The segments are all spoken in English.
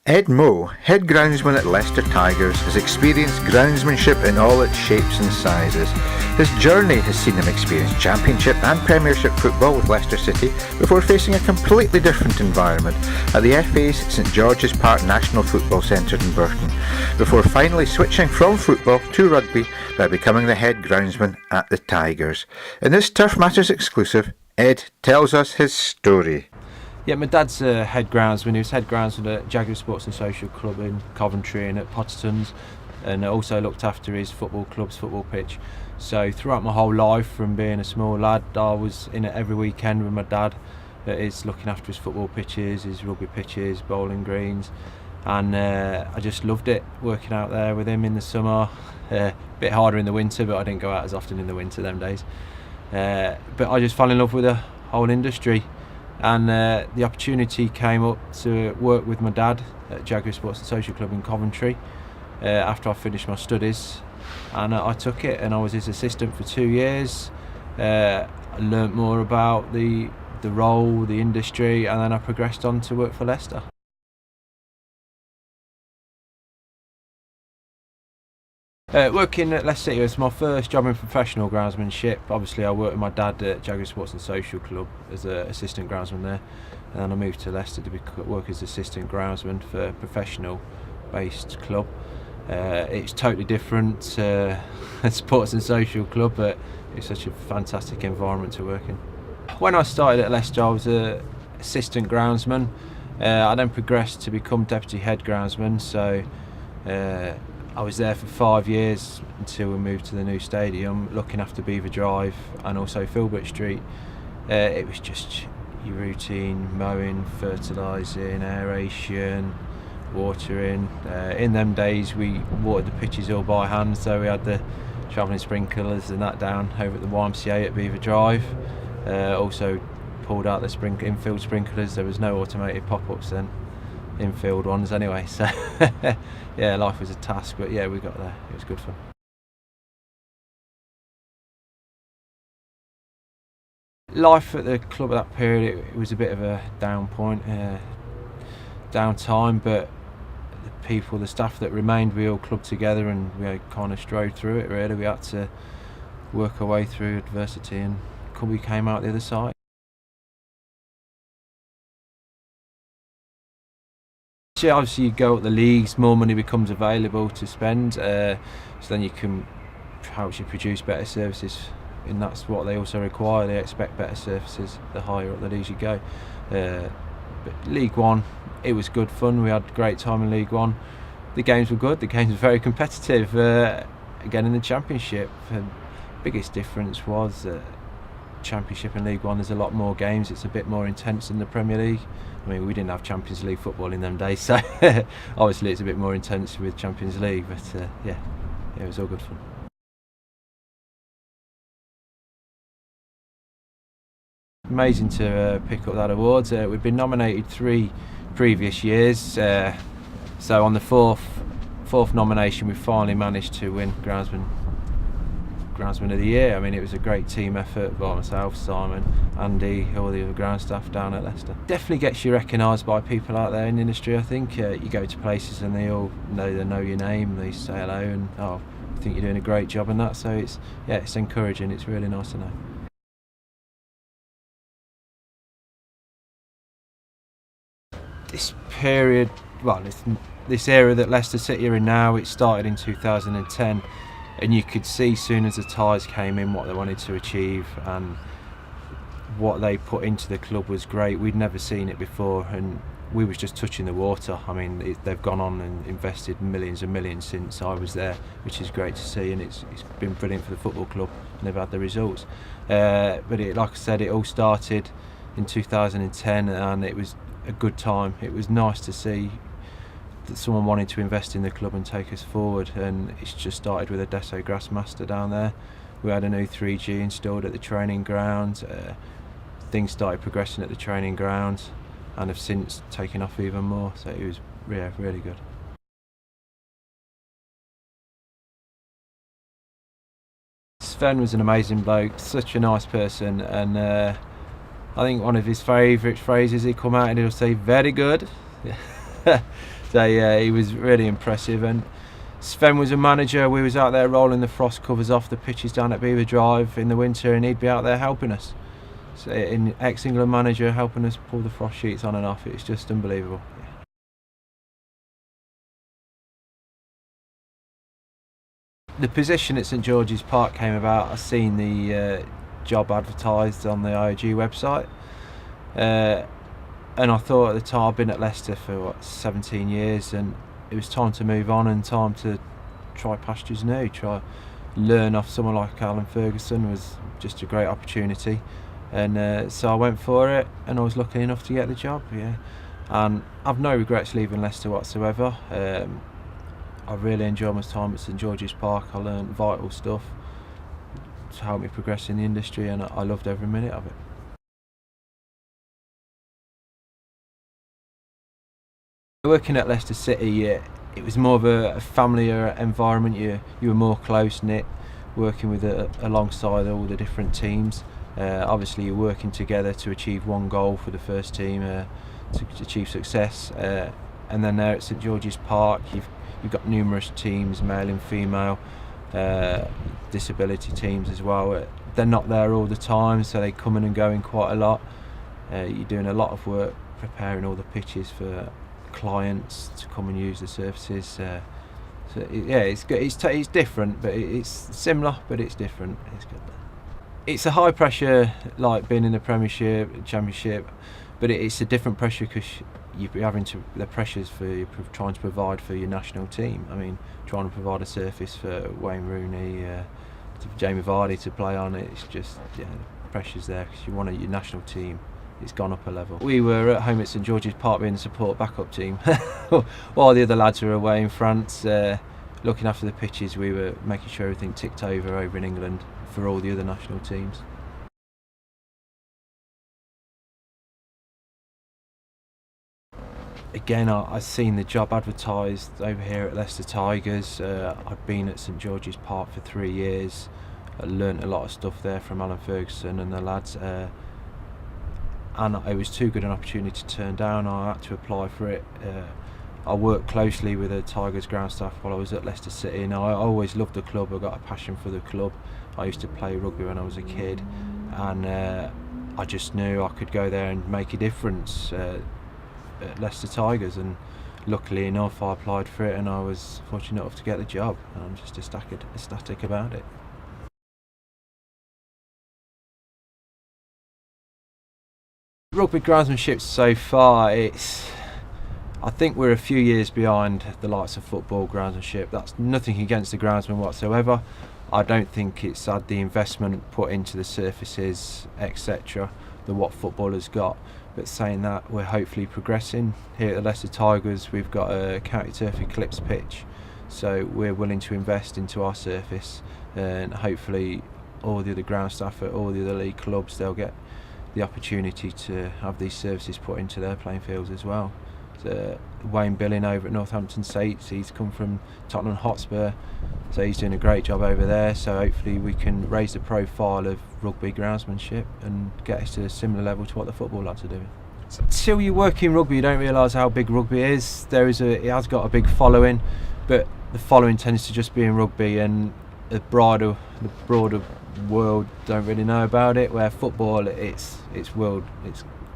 Ed Mowe, head groundsman at Leicester Tigers, has experienced groundsmanship in all its shapes and sizes. His journey has seen him experience Championship and Premiership football with Leicester City before facing a completely different environment at the FA's St George's Park National Football Centre in Burton, before finally switching from football to rugby by becoming the head groundsman at the Tigers. In this Turf Matters exclusive, Ed tells us his story. Yeah, my dad's a head groundsman. He was head groundsman at Jaguars Sports and Social Club in Coventry and at Potterton's, and also looked after his football club's football pitch. So throughout my whole life, from being a small lad, I was in it every weekend with my dad. That is looking after his football pitches, his rugby pitches, bowling greens, and I just loved it working out there with him in the summer. A bit harder in the winter, but I didn't go out as often in the winter them days. But I just fell in love with the whole industry. And the opportunity came up to work with my dad at Jaguars Sports and Social Club in Coventry after I finished my studies, and I took it, and I was his assistant for 2 years. I learnt more about the role, the industry, and then I progressed on to work for Leicester. Working at Leicester City was my first job in professional groundsmanship. Obviously I worked with my dad at Jaguars Sports and Social Club as an assistant groundsman there, and then I moved to Leicester to work as assistant groundsman for a professional based club. It's totally different sports and social club, but it's such a fantastic environment to work in. When I started at Leicester, I was an assistant groundsman. I then progressed to become deputy head groundsman, so I was there for 5 years until we moved to the new stadium, looking after Beaver Drive and also Filbert Street. It was just your routine mowing, fertilising, aeration, watering. In them days we watered the pitches all by hand, so we had the travelling sprinklers and that down over at the YMCA at Beaver Drive. Also pulled out the infield sprinklers. There was no automated pop-ups then, infield ones anyway, so yeah, life was a task, but yeah, we got there. It was good fun. Life at the club at that period, it was a bit of a down point, downtime, but the people, the staff that remained, we all clubbed together and we kind of strode through it really. We had to work our way through adversity and we came out the other side. Yeah, obviously you go up the leagues, more money becomes available to spend, so then you can help you produce better services, and that's what they also require. They expect better services the higher up the leagues you go. But League One, it was good fun. We had a great time in League One. The games were good. The games were very competitive. Again, in the Championship, the biggest difference was Championship and League One, there's a lot more games. It's a bit more intense than the Premier League. I mean, we didn't have Champions League football in them days, so obviously it's a bit more intense with Champions League, but yeah, it was all good fun. Amazing to pick up that award. We've been nominated 3 previous years, so on the fourth nomination we finally managed to win Groundsman of the Year. I mean, it was a great team effort by myself, Simon, Andy, all the other ground staff down at Leicester. Definitely gets you recognised by people out there in the industry. I think you go to places and they all know your name, they say hello and I think you're doing a great job and that, so it's encouraging. It's really nice to know. This period, well, this era that Leicester City are in now, it started in 2010. And you could see soon as the ties came in what they wanted to achieve, and what they put into the club was great. We'd never seen it before, and we was just touching the water. I mean, they've gone on and invested millions and millions since I was there, which is great to see, and it's been brilliant for the football club, and they've had the results. But like I said, it all started in 2010, and it was a good time. It was nice to see that someone wanted to invest in the club and take us forward, and it's just started with a Deso Grassmaster down there. We had a new 3G installed at the training ground. Things started progressing at the training ground and have since taken off even more, so it was really good. Sven was an amazing bloke, such a nice person, and I think one of his favourite phrases, he'd come out and he'll say, "Very good." So yeah, he was really impressive. And Sven was a manager. We was out there rolling the frost covers off the pitches down at Beaver Drive in the winter, and he'd be out there helping us. So, an ex-England manager helping us pull the frost sheets on and off. It's just unbelievable. The position at St George's Park came about. I seen the job advertised on the IOG website, and I thought at the time, I've been at Leicester for 17 years, and it was time to move on and time to try pastures new, try learn off someone like Alan Ferguson. Was just a great opportunity, and so I went for it, and I was lucky enough to get the job. Yeah, and I've no regrets leaving Leicester whatsoever. I really enjoyed my time at St George's Park. I learned vital stuff to help me progress in the industry, and I loved every minute of it. Working at Leicester City, it was more of a familiar environment. You were more close knit, working with alongside all the different teams. Obviously, you're working together to achieve one goal for the first team, to achieve success. And then there at St George's Park, you've got numerous teams, male and female, disability teams as well. They're not there all the time, so they come in and go in quite a lot. You're doing a lot of work preparing all the pitches for clients to come and use the services. So yeah, it's good. It's different, but it's similar, but it's different. It's good. It's a high pressure, like being in the Premiership, Championship, but it's a different pressure because you're having the pressures for trying to provide for your national team. I mean, trying to provide a surface for Wayne Rooney, Jamie Vardy to play on. It's just, yeah, the pressure's there because you want your national team. It's gone up a level. We were at home at St George's Park being the support backup team, while the other lads were away in France looking after the pitches. We were making sure everything ticked over in England for all the other national teams. Again, I've seen the job advertised over here at Leicester Tigers. I've been at St George's Park for 3 years. I learnt a lot of stuff there from Alan Ferguson and the lads. And it was too good an opportunity to turn down. I had to apply for it. I worked closely with the Tigers ground staff while I was at Leicester City, and I always loved the club. I got a passion for the club. I used to play rugby when I was a kid, and I just knew I could go there and make a difference at Leicester Tigers. And luckily enough, I applied for it, and I was fortunate enough to get the job. And I'm just ecstatic about it. Rugby groundsmanship so far, I think we're a few years behind the likes of football groundsmanship. That's nothing against the groundsman whatsoever. I don't think it's had the investment put into the surfaces, etc., that what football has got. But saying that, we're hopefully progressing. Here at the Leicester Tigers, we've got a county turf eclipse pitch, so we're willing to invest into our surface, and hopefully all the other ground staff at all the other league clubs, they'll get the opportunity to have these services put into their playing fields as well. So Wayne Billing over at Northampton Saints, he's come from Tottenham Hotspur, so he's doing a great job over there. So hopefully we can raise the profile of rugby groundsmanship and get us to a similar level to what the football lads are doing. Until you work in rugby, you don't realise how big rugby is. It has got a big following, but the following tends to just be in rugby, and the broader world don't really know about it. Where football, it's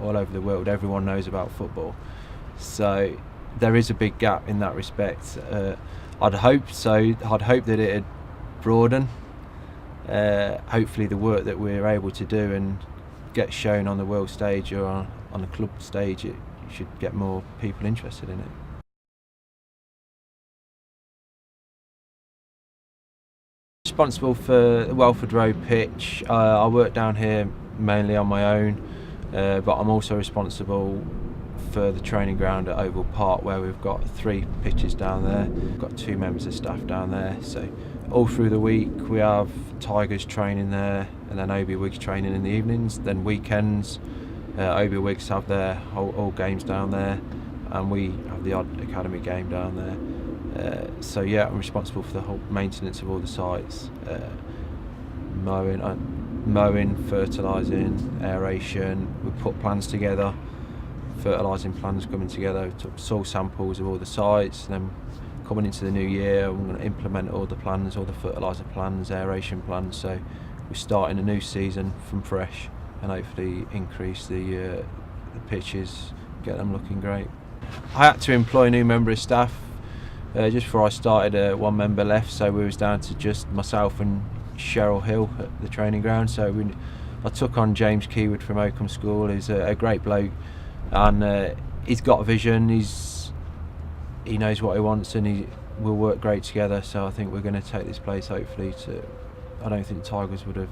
all over the world. Everyone knows about football, so there is a big gap in that respect. I'd hope so. I'd hope that it'd broaden. Hopefully, the work that we're able to do and get shown on the world stage or on the club stage, it should get more people interested in it. Responsible for the Welford Road pitch. I work down here mainly on my own, but I'm also responsible for the training ground at Oval Park, where we've got 3 pitches down there. We've got 2 members of staff down there, so all through the week we have Tigers training there, and then OB Wigs training in the evenings. Then weekends, OB Wigs have their all games down there, and we have the odd academy game down there. So yeah, I'm responsible for the whole maintenance of all the sites, mowing, fertilising, aeration. We put plans together fertilising plans coming together. Took soil samples of all the sites, and then coming into the new year, I'm going to implement all the plans, all the fertiliser plans, aeration plans. So we're starting a new season from fresh, and hopefully increase the pitches, get them looking great. I had to employ a new member of staff. Just before I started, one member left, so we was down to just myself and Cheryl Hill at the training ground. So I took on James Keywood from Oakham School. He's a great bloke, and he's got a vision. He knows what he wants, and we'll work great together. So I think we're going to take this place hopefully to. I don't think the Tigers would have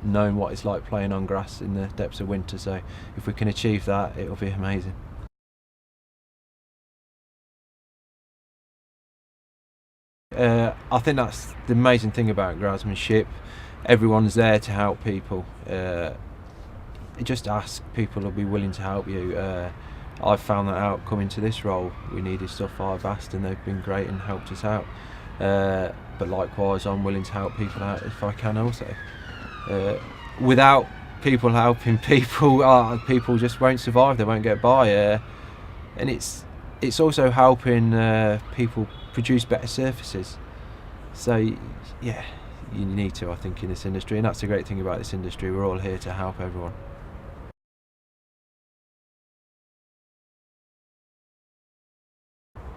known what it's like playing on grass in the depths of winter. So if we can achieve that, it'll be amazing. I think that's the amazing thing about groundsmanship. Everyone's there to help people. Just ask, people will be willing to help you. I've found that out coming to this role. We needed stuff, I've asked, and they've been great and helped us out. But likewise, I'm willing to help people out if I can also. Without people helping people, people just won't survive, they won't get by. And it's also helping people produce better surfaces. So yeah, you need to, I think, in this industry, and that's the great thing about this industry. We're all here to help everyone.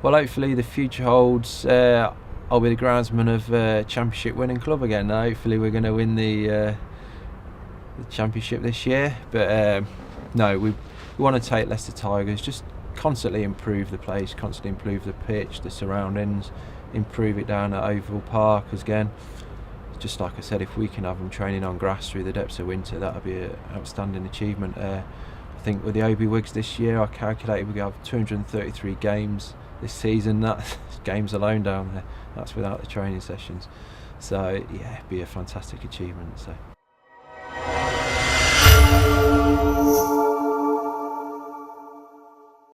Well, hopefully the future holds I'll be the groundsman of championship winning club again. Hopefully we're going to win the championship this year, but no, we want to take Leicester Tigers, just constantly improve the place, constantly improve the pitch, the surroundings, improve it down at Oval Park again. Just like I said, if we can have them training on grass through the depths of winter, that would be an outstanding achievement. I think with the Obi Wigs this year, I calculated we have 233 games this season. That's games alone down there. That's without the training sessions. So yeah, it'd be a fantastic achievement. So.